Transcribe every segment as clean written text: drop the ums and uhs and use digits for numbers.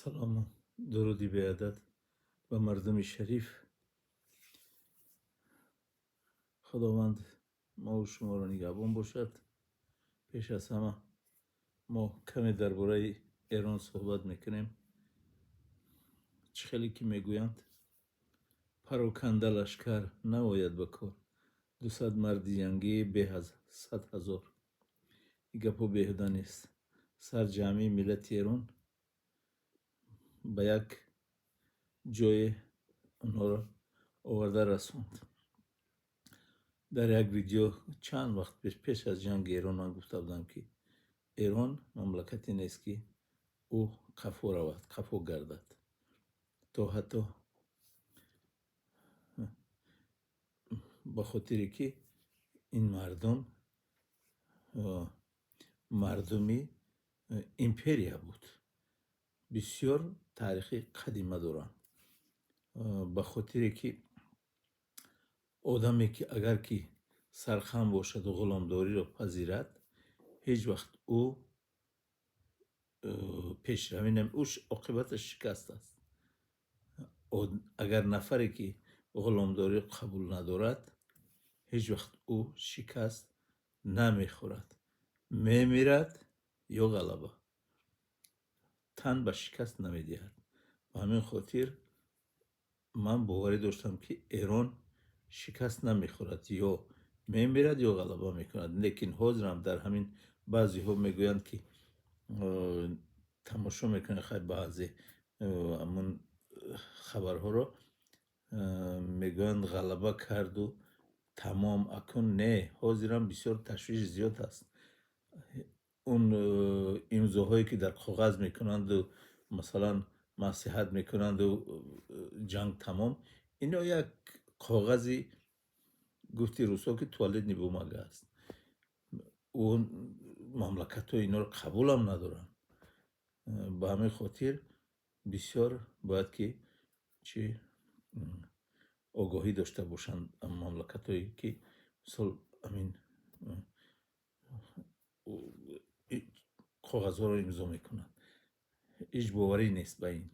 سلام و درودی به عدد و مردم شریف. خداوند ما و شما را نگهبان باشد. پیش از همه ما کمی درباره ایران صحبت میکنیم. چه خیلی که میگویند پراکنده لشکر نباید بکار، 200 مرد جنگی به از 100,000. این گپو بیهوده نیست. سر جمعی ملت ایران به یک جای آنها را آورده رسوند. در یک ویدیو چند وقت پیش از جنگ ایران من گفته بودم که ایران مملکتی نیست که او قفو رود، قفو گردد. تا حتی به خاطری که این مردم مردمی امپریا بود، بسیار تاریخی قدیمه دارن. به خاطری که آدمی که اگر که سرخم باشد و غلامداری را پذیرد، هیچ وقت او پیشروی اوش عاقبتش شکست است. اگر نفری که غلامداری قبول ندارد، هیچ وقت او شکست نمیخورد، میمیرد یا غلبه. تن به شکست نمیدهد. و همین خاطر من باوری داشتم که ایران شکست نمیخورد، یا میمیرد یا غلبه میکند. لیکن حاضرم در همین بعضی ها میگویند که تماشا میکنه خیلی بعضی همون خبرها رو میگویند غلبه کرد و تمام اکن. نه، حاضرم بسیار تشویش زیاد است. اون امضاهایی که در کاغذ میکنند و مثلا نصیحت میکنند و جنگ تمام، اینا یک کاغذی گفتی روسا که توالت نبومگه است. اون مملکت ها اینا رو قبول هم ندارن. به همین خاطر بسیار باید که چی آگاهی داشته باشند مملکت هایی که مثال همین کاغذ ها رو امضا میکنند. هیچ باوری نیست به این.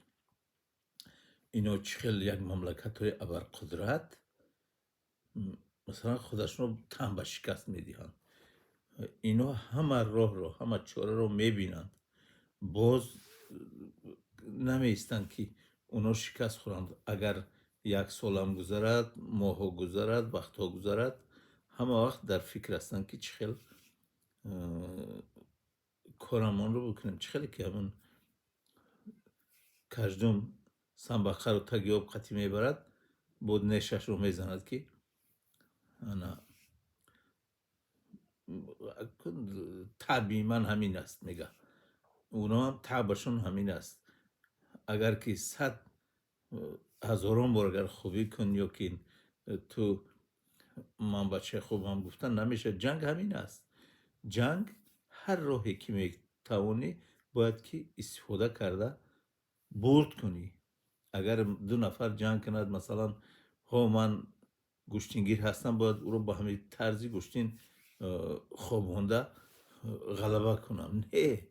اینا چخیل یک مملکت های ابرقدرت مثلا خودشون رو تن به شکست میدهند. اینا همه راه رو، همه چاره رو میبینند، باز نمیستند که اونا شکست خورند. اگر یک سال هم گذرد، ماه ها گذرد، وقت ها گذرد، همه وقت در فکر هستند که چخیل کارمان رو بکنیم. چخیلی که همون کجدم سنبقه رو تگی آب قطی میبرد، بود نیشش رو میزند که انا طبعی من همین است میگه. اونا هم طبعشون همین است. اگر که 100,000 بار اگر خوبی کن یا که تو من بچه خوبم گفتن نمیشه. جنگ همین است. جنگ هر راهی که میتوانی باید که استفاده کرده برد کنی. اگر دو نفر جنگ کند، مثلا ها من گشتینگیر هستم، باید او رو با همین طرزی گشتین خوابونده غلبه کنم. نه،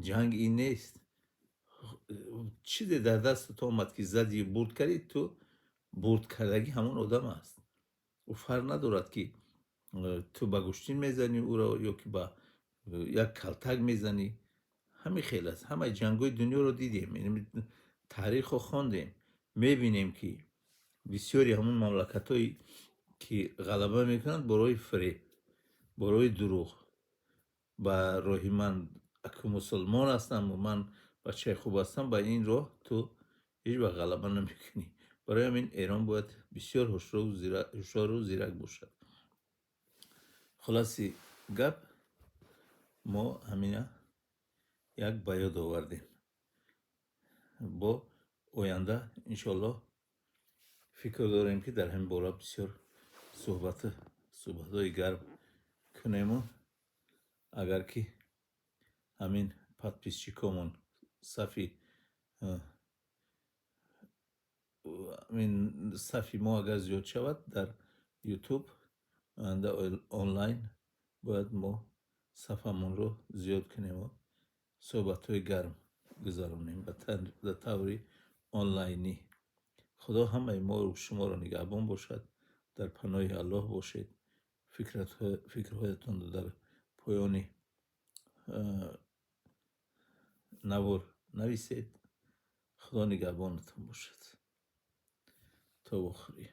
جنگ این نیست. چیزی در دست تو آمد که زدی برد کردی، تو برد کردگی همون آدم است. او فرق ندارد که تو با گشتین میزنی او را یا که با یک کلتک میزنی. همین خیلی است. همه جنگای دنیا رو دیدیم، یعنی تاریخ رو خواندیم، میبینیم که بسیاری همون مملکت هایی که غلبه میکنند برای فریب، برای دروغ، با راهی من اکو مسلمان هستم و من بچه خوب هستم، با این راه تو هیچ وقت غلبه نمیکنی. برای همین ایران باید بسیار هوشیار و زیرک باشد. خلاصی گپ ما همینه یک بیاد آوردیم. با آینده انشالله فکر داریم که در همین باره بسیار صحبت‌های گرم کنیم. و اگر که همین подписчикомон صفی صفی ما اگر زیاد شود در یوتیوب آنلاین، باید ما صفحمون رو زیاد کنیم و صحبت‌های گرم گذرانیم به طور آنلاینی. خدا همه ما و شما را نگهبان باشد. در پناه الله باشید. فکرهایتان در پایان نوار نویسید. خدا نگهبانتان باشد تا آخری.